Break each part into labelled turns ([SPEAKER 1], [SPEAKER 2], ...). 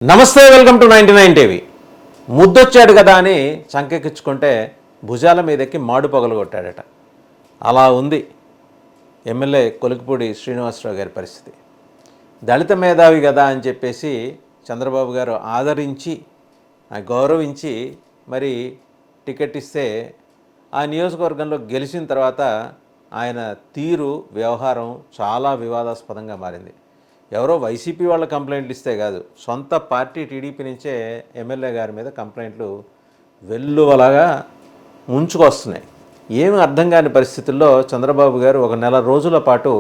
[SPEAKER 1] నమస్తే, welcome to 99 TV. ముద్దొచ్చాడు కదా అని చంకెక్కించుకుంటే భుజాల మీదకి మాడు పగలు కొట్టాడట. అలా ఉంది ఎమ్మెల్యే కొలికిపూడి శ్రీనివాసరావు గారి పరిస్థితి. దళిత మేధావి కదా అని చెప్పేసి చంద్రబాబు గారు ఆదరించి గౌరవించి మరి టికెట్ ఇస్తే ఆ నియోజకవర్గంలో గెలిచిన తర్వాత ఆయన తీరు వ్యవహారం చాలా వివాదాస్పదంగా మారింది. ఎవరో వైసీపీ వాళ్ళ కంప్లైంట్లు ఇస్తే కాదు, సొంత పార్టీ టీడీపీ నుంచే ఎమ్మెల్యే గారి మీద కంప్లైంట్లు వెల్లువలాగా ముంచుకొస్తున్నాయి. ఏమి అర్థం కాని పరిస్థితుల్లో చంద్రబాబు గారు ఒక నెల రోజుల పాటు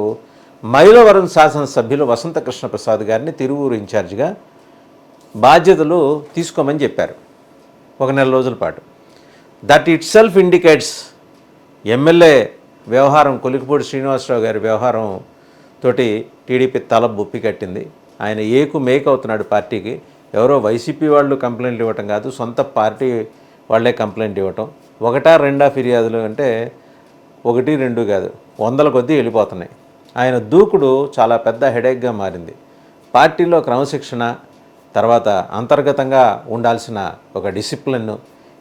[SPEAKER 1] మైలవరం శాసనసభ్యులు వసంత కృష్ణప్రసాద్ గారిని తిరువూరు ఇన్ఛార్జిగా బాధ్యతలు తీసుకోమని చెప్పారు ఒక నెల రోజుల పాటు. That it self indicates MLA వ్యవహారం, కొలికిపూడి శ్రీనివాసరావు గారి వ్యవహారం తోటి టీడీపీ తల బొప్పి కట్టింది. ఆయన ఏకు మేక్ అవుతున్నాడు పార్టీకి. ఎవరో వైసీపీ వాళ్ళు కంప్లైంట్లు ఇవ్వటం కాదు, సొంత పార్టీ వాళ్ళే కంప్లైంట్ ఇవ్వటం. ఒకటా రెండా ఫిర్యాదులు అంటే 1, 2 కాదు, 100ల కొద్దీ వెళ్ళిపోతున్నాయి. ఆయన దూకుడు చాలా పెద్ద హెడేక్గా మారింది. పార్టీలో క్రమశిక్షణ, తర్వాత అంతర్గతంగా ఉండాల్సిన ఒక డిసిప్లిన్,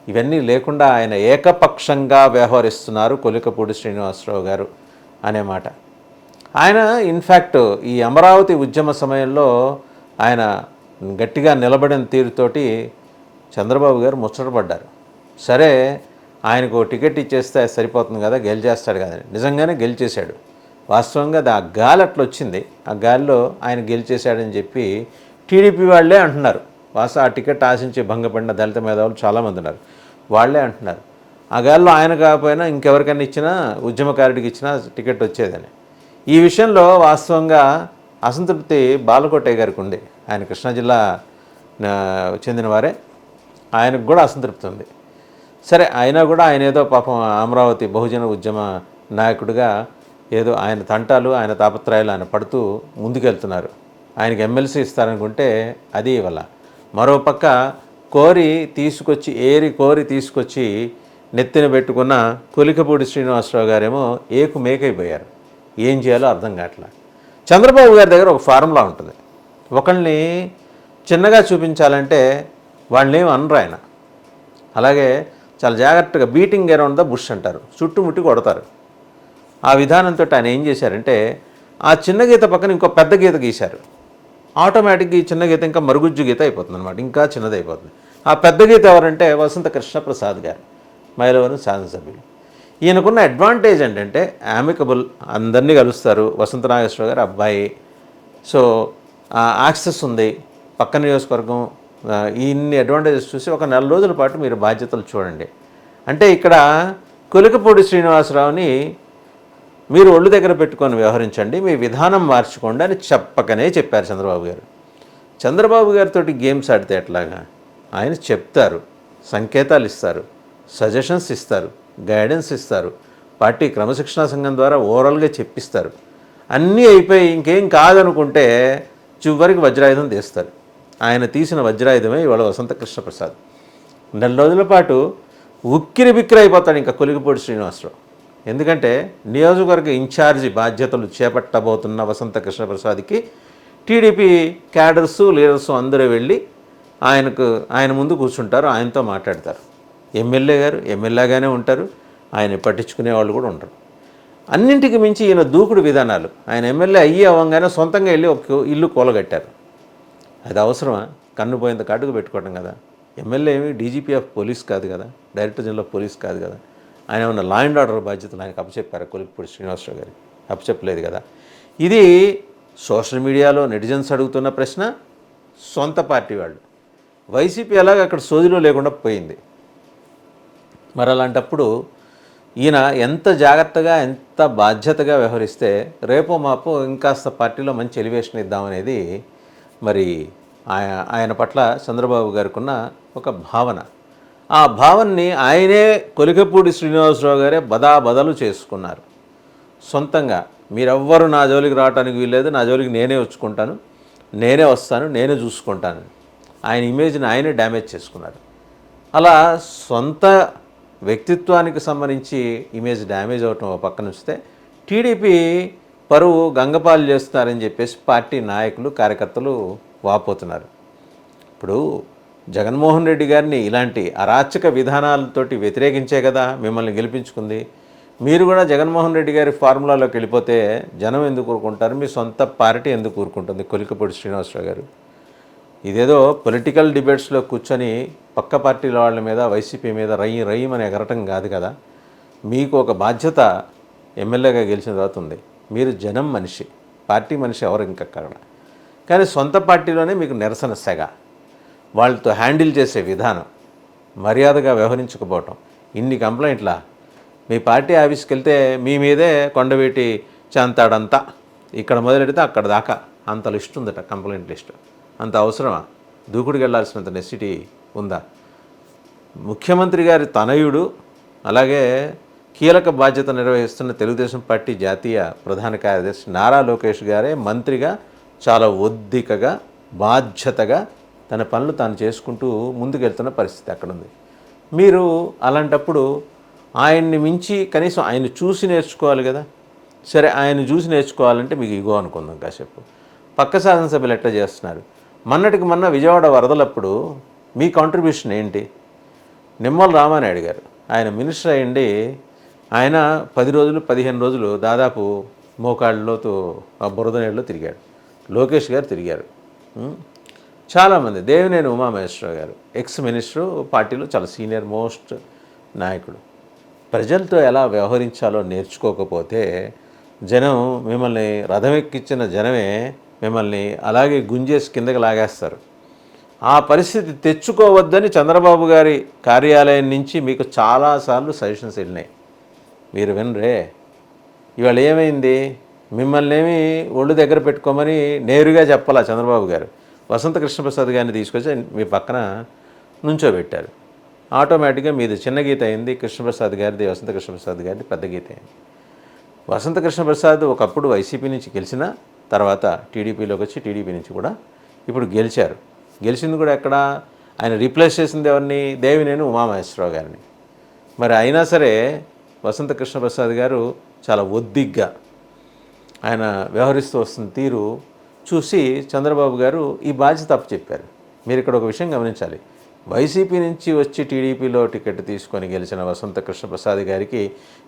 [SPEAKER 1] ఇవన్నీ లేకుండా ఆయన ఏకపక్షంగా వ్యవహరిస్తున్నారు కొలికిపూడి శ్రీనివాసరావు గారు అనే మాట. ఆయన ఇన్ఫ్యాక్ట్ ఈ అమరావతి ఉద్యమ సమయంలో ఆయన గట్టిగా నిలబడిన తీరుతోటి చంద్రబాబు గారు ముచ్చటపడ్డారు. సరే, ఆయనకు టికెట్ ఇచ్చేస్తే సరిపోతుంది కదా, గెలిచేస్తాడు కదా. నిజంగానే గెలిచేశాడు. వాస్తవంగా ఆ గాలి అట్లా వచ్చింది. ఆ గాలిలో ఆయన గెలిచేశాడని చెప్పి టీడీపీ వాళ్ళే అంటున్నారు. ఆ టికెట్ ఆశించి భంగపడిన దళిత మేధావులు చాలామంది ఉన్నారు, వాళ్ళే అంటున్నారు ఆ గాలిలో ఆయన కాకపోయినా ఇంకెవరికైనా ఇచ్చినా, ఉద్యమకారుడికి ఇచ్చినా టికెట్ వచ్చేదని. ఈ విషయంలో వాస్తవంగా అసంతృప్తి బాలకోటయ్య గారికి ఉంది. ఆయన కృష్ణా జిల్లా చెందినవారే, ఆయనకు కూడా అసంతృప్తి ఉంది. సరే, అయినా కూడా ఆయన ఏదో పాపం అమరావతి బహుజన ఉద్యమ నాయకుడిగా ఏదో ఆయన తంటాలు, ఆయన తాపత్రయాలు ఆయన పడుతూ ముందుకెళ్తున్నారు. ఆయనకి ఎమ్మెల్సీ ఇస్తారనుకుంటే అది ఇవ్వాల. మరోపక్క కోరి తీసుకొచ్చి నెత్తిన పెట్టుకున్న కొలికిపూడి శ్రీనివాసరావు గారేమో ఏకు మేకైపోయారు. ఏం చేయాలో అర్థం కావట్లా. చంద్రబాబు గారి దగ్గర ఒక ఫార్ములా ఉంటుంది. ఒకళ్ళని చిన్నగా చూపించాలంటే వాళ్ళని ఏమి అనరు ఆయన. అలాగే చాలా జాగ్రత్తగా బీటింగ్ అరౌండ్ ద బుష్ అంటారు, చుట్టుముట్టి కొడతారు. ఆ విధానంతో ఆయన ఏం చేశారంటే ఆ చిన్న గీత పక్కన ఇంకో పెద్ద గీత గీశారు. ఆటోమేటిక్గా ఈ చిన్న గీత ఇంకా మరుగుజ్జు గీత అయిపోతుంది అనమాట, ఇంకా చిన్నదైపోతుంది. ఆ పెద్ద గీత ఎవరంటే వసంత కృష్ణప్రసాద్ గారు, మైలవరం శాసనసభ్యులు. ఈయనకున్న అడ్వాంటేజ్ ఏంటంటే అమికబుల్, అందరినీ కలుస్తారు. వసంత నాగేశ్వరరావు గారు అబ్బాయి, సో యాక్సెస్ ఉంది. పక్క నియోజకవర్గం, ఇన్ని అడ్వాంటేజెస్ చూసి ఒక నెల రోజుల పాటు మీరు బాధ్యతలు చూడండి అంటే ఇక్కడ కొలికిపూడి శ్రీనివాసరావుని మీరు ఒళ్ళు దగ్గర పెట్టుకొని వ్యవహరించండి, మీ విధానం మార్చుకోండి అని చెప్పకనే చెప్పారు చంద్రబాబు గారు. చంద్రబాబు గారితో గేమ్స్ ఆడితే ఎట్లాగా? ఆయన చెప్తారు, సంకేతాలు ఇస్తారు, సజెషన్స్ ఇస్తారు, గైడెన్స్ ఇస్తారు, పార్టీ క్రమశిక్షణా సంఘం ద్వారా ఓవరాల్గా చెప్పిస్తారు. అన్నీ అయిపోయి ఇంకేం కాదనుకుంటే చివరికి వజ్రాయుధం తీస్తారు. ఆయన తీసిన వజ్రాయుధమే ఇవాళ వసంత కృష్ణప్రసాద్. నెల రోజుల పాటు ఉక్కిరి బిక్కిరి అయిపోతాడు ఇంకా కొలికిపూడి శ్రీనివాసరావు. ఎందుకంటే నియోజకవర్గ ఇన్ఛార్జి బాధ్యతలు చేపట్టబోతున్న వసంత కృష్ణప్రసాద్కి టీడీపీ క్యాడర్సు, లీడర్సు అందరూ వెళ్ళి ఆయన ముందు కూర్చుంటారు, ఆయనతో మాట్లాడతారు. ఎమ్మెల్యే గారు ఎమ్మెల్యేగానే ఉంటారు, ఆయన పట్టించుకునే వాళ్ళు కూడా ఉంటారు. అన్నింటికి మించి ఈయన దూకుడు విధానాలు. ఆయన ఎమ్మెల్యే అవ్వగానే సొంతంగా వెళ్ళి ఒక ఇల్లు కూలగట్టారు. అది అవసరమా? కన్ను పోయేంత కాటుకు పెట్టుకోవడం కదా. ఎమ్మెల్యే ఏమి డీజీపీ ఆఫ్ పోలీస్ కాదు కదా, డైరెక్టర్ జనరల్ ఆఫ్ పోలీస్ కాదు కదా. ఆయన ఉన్న లా అండ్ ఆర్డర్ బాధ్యతలు ఆయనకు అప్పచెప్పారు కొలికిపూడి శ్రీనివాసరావు గారికి? అప్పచెప్పలేదు కదా. ఇది సోషల్ మీడియాలో నెటిజన్స్ అడుగుతున్న ప్రశ్న. సొంత పార్టీ వాళ్ళు, వైసీపీ ఎలాగ అక్కడ సోదిలో లేకుండా పోయింది. మరి అలాంటప్పుడు ఈయన ఎంత జాగ్రత్తగా, ఎంత బాధ్యతగా వ్యవహరిస్తే రేపో మాపో ఇంకాస్త పార్టీలో మంచి ఎలివేషన్ ఇద్దామనేది మరి ఆయన పట్ల చంద్రబాబు గారికి ఉన్న ఒక భావన. ఆ భావనని ఆయనే కొలికిపూడి శ్రీనివాసరావు గారే బదాబదలు చేసుకున్నారు సొంతంగా. మీరెవ్వరు నా జోలికి రావడానికి వీల్లేదు, నా జోలికి నేనే వచ్చుకుంటాను, నేనే వస్తాను, నేనే చూసుకుంటాను. ఆయన ఇమేజ్ని ఆయనే డ్యామేజ్ చేసుకున్నారు. అలా సొంత వ్యక్తిత్వానికి సంబంధించి ఇమేజ్ డ్యామేజ్ అవటం పక్కన ఉంచితే టీడీపీ పరువు గంగపాలు చేస్తున్నారని చెప్పేసి పార్టీ నాయకులు, కార్యకర్తలు వాపోతున్నారు. ఇప్పుడు జగన్మోహన్ రెడ్డి గారిని ఇలాంటి అరాచక విధానాలతోటి వ్యతిరేకించే కదా మిమ్మల్ని గెలిపించుకుంది. మీరు కూడా జగన్మోహన్ రెడ్డి గారి ఫార్ములాలోకి వెళ్ళిపోతే జనం ఎందుకు ఊరుకుంటారు? మీ సొంత పార్టీ ఎందుకు ఊరుకుంటుంది? కొలికపూడి శ్రీనివాసరావు గారు, ఇదేదో పొలిటికల్ డిబేట్స్లో కూర్చొని పక్క పార్టీల వాళ్ళ మీద, వైసీపీ మీద రయ్యమని ఎగరటం కాదు కదా. మీకు ఒక బాధ్యత ఎమ్మెల్యేగా గెలిచిన తర్వాత ఉంది. మీరు జనం మనిషి, పార్టీ మనిషి ఎవరు ఇంకక్కడ. కానీ సొంత పార్టీలోనే మీకు నిరసన సెగ, వాళ్ళతో హ్యాండిల్ చేసే విధానం, మర్యాదగా వ్యవహరించకపోవటం, ఇన్ని కంప్లైంట్లా. మీ పార్టీ ఆఫీస్కి వెళ్తే మీ మీదే కొండవీటి చాంతాడంతా, ఇక్కడ మొదలెడితే అక్కడ దాకా అంత లిస్ట్ ఉందట, కంప్లైంట్ లిస్టు. అంత అవసరమా? దూకుడికి వెళ్ళాల్సినంత నెసిటీ ఉందా? ముఖ్యమంత్రి గారి తనయుడు, అలాగే కీలక బాధ్యత నిర్వహిస్తున్న తెలుగుదేశం పార్టీ జాతీయ ప్రధాన కార్యదర్శి నారా లోకేష్ గారే మంత్రిగా చాలా ఒద్దికగా, బాధ్యతగా తన పనులు తాను చేసుకుంటూ ముందుకెళ్తున్న పరిస్థితి అక్కడ ఉంది. మీరు అలాంటప్పుడు ఆయన్ని మించి కనీసం ఆయన చూసి నేర్చుకోవాలి కదా. సరే, ఆయన చూసి నేర్చుకోవాలంటే మీకు ఇగో అనుకుందాం కాసేపు. పక్క శాసనసభ్యులు ఎట్లా చేస్తున్నారు? మొన్నటికి మొన్న విజయవాడ వరదలప్పుడు మీ కాంట్రిబ్యూషన్ ఏంటి? నిమ్మల రామానాయుడు గారు, ఆయన మినిస్టర్ అయ్యండి, ఆయన 10 రోజులు 15 రోజులు దాదాపు మోకాళ్ళలోతో ఆ బురద నీళ్ళలో తిరిగాడు. లోకేష్ గారు తిరిగారు. చాలామంది, దేవినేని ఉమామహేశ్వరరావు గారు, ఎక్స్ మినిస్టరు, పార్టీలో చాలా సీనియర్ మోస్ట్ నాయకుడు. ప్రజలతో ఎలా వ్యవహరించాలో నేర్చుకోకపోతే జనం మిమ్మల్ని రథం ఎక్కించిన జనమే మిమ్మల్ని అలాగే గుంజేసి కిందకి లాగేస్తారు. ఆ పరిస్థితి తెచ్చుకోవద్దని చంద్రబాబు గారి కార్యాలయం నుంచి మీకు చాలాసార్లు సజెషన్స్ వెళ్ళినాయి. మీరు వినరే. ఇవాళ ఏమైంది? మిమ్మల్ని ఏమి ఒళ్ళు దగ్గర పెట్టుకోమని నేరుగా చెప్పాలా చంద్రబాబు గారు. వసంత కృష్ణప్రసాద్ గారిని తీసుకొచ్చి మీ పక్కన నుంచోబెట్టారు. ఆటోమేటిక్గా మీది చిన్న గీత అయింది, కృష్ణప్రసాద్ గారిది, వసంత కృష్ణప్రసాద్ గారిది పెద్ద గీత అయింది. వసంత కృష్ణప్రసాద్ ఒకప్పుడు వైసీపీ నుంచి గెలిచిన తర్వాత టీడీపీలోకి వచ్చి టీడీపీ నుంచి కూడా ఇప్పుడు గెలిచారు. గెలిచింది కూడా ఎక్కడ? ఆయన రీప్లేస్ చేసింది ఎవరిని? దేవినేని ఉమామహేశ్వరరావు గారిని. మరి అయినా సరే వసంత కృష్ణప్రసాద్ గారు చాలా ఒద్దిగ్గా ఆయన వ్యవహరిస్తూ వస్తున్న తీరు చూసి చంద్రబాబు గారు ఈ బాధ్యత అప్పచెప్పారు. మీరు ఇక్కడ ఒక విషయం గమనించాలి. వైసీపీ నుంచి వచ్చి టీడీపీలో టికెట్ తీసుకొని గెలిచిన వసంత కృష్ణప్రసాద్ గారికి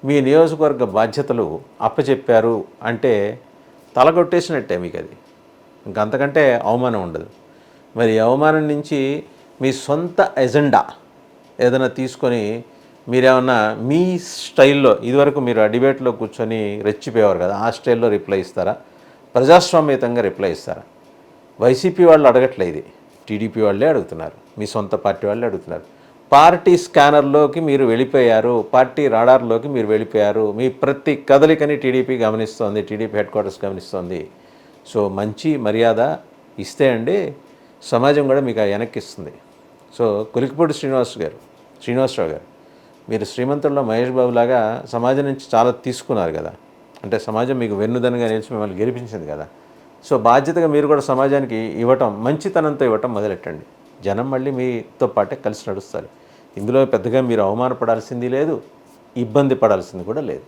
[SPEAKER 1] మీ నియోజకవర్గ బాధ్యతలు అప్పచెప్పారు అంటే తలగొట్టేసినట్టే మీకు. అది ఇంకంతకంటే అవమానం ఉండదు. మరి అవమానం నుంచి మీ సొంత ఎజెండా ఏదైనా తీసుకొని మీరేమన్నా మీ స్టైల్లో, ఇదివరకు మీరు ఆ డిబేట్లో కూర్చొని రెచ్చిపోయేవారు కదా, ఆ స్టైల్లో రిప్లై ఇస్తారా? ప్రజాస్వామ్యతంగా రిప్లై ఇస్తారా? వైసీపీ వాళ్ళు అడగట్లేదు, ఇది టీడీపీ వాళ్ళే అడుగుతున్నారు, మీ సొంత పార్టీ వాళ్ళే అడుగుతున్నారు. పార్టీ స్కానర్లోకి మీరు వెళ్ళిపోయారు, పార్టీ రాడార్లోకి మీరు వెళ్ళిపోయారు. మీ ప్రతి కదలికని టీడీపీ గమనిస్తోంది, టీడీపీ హెడ్ క్వార్టర్స్ గమనిస్తోంది. సో మంచి మర్యాద ఇస్తే అండి సమాజం కూడా మీకు వెనక్కిస్తుంది. సో కొలికిపూడి శ్రీనివాసరావు గారు, మీరు శ్రీమంతుల్లో మహేష్ బాబు లాగా సమాజం నుంచి చాలా తీసుకున్నారు కదా. అంటే సమాజం మీకు వెన్నుదన్నుగా నిలిచి మిమ్మల్ని గెలిపించింది కదా. సో బాధ్యతగా మీరు కూడా సమాజానికి ఇవ్వటం, మంచితనంతో ఇవ్వటం మొదలెట్టండి. జనం మళ్ళీ మీతో పాటే కలిసి నడుస్తారు. ఇందులో పెద్దగా మీరు అవమానపడాల్సింది లేదు, ఇబ్బంది పడాల్సింది కూడా లేదు.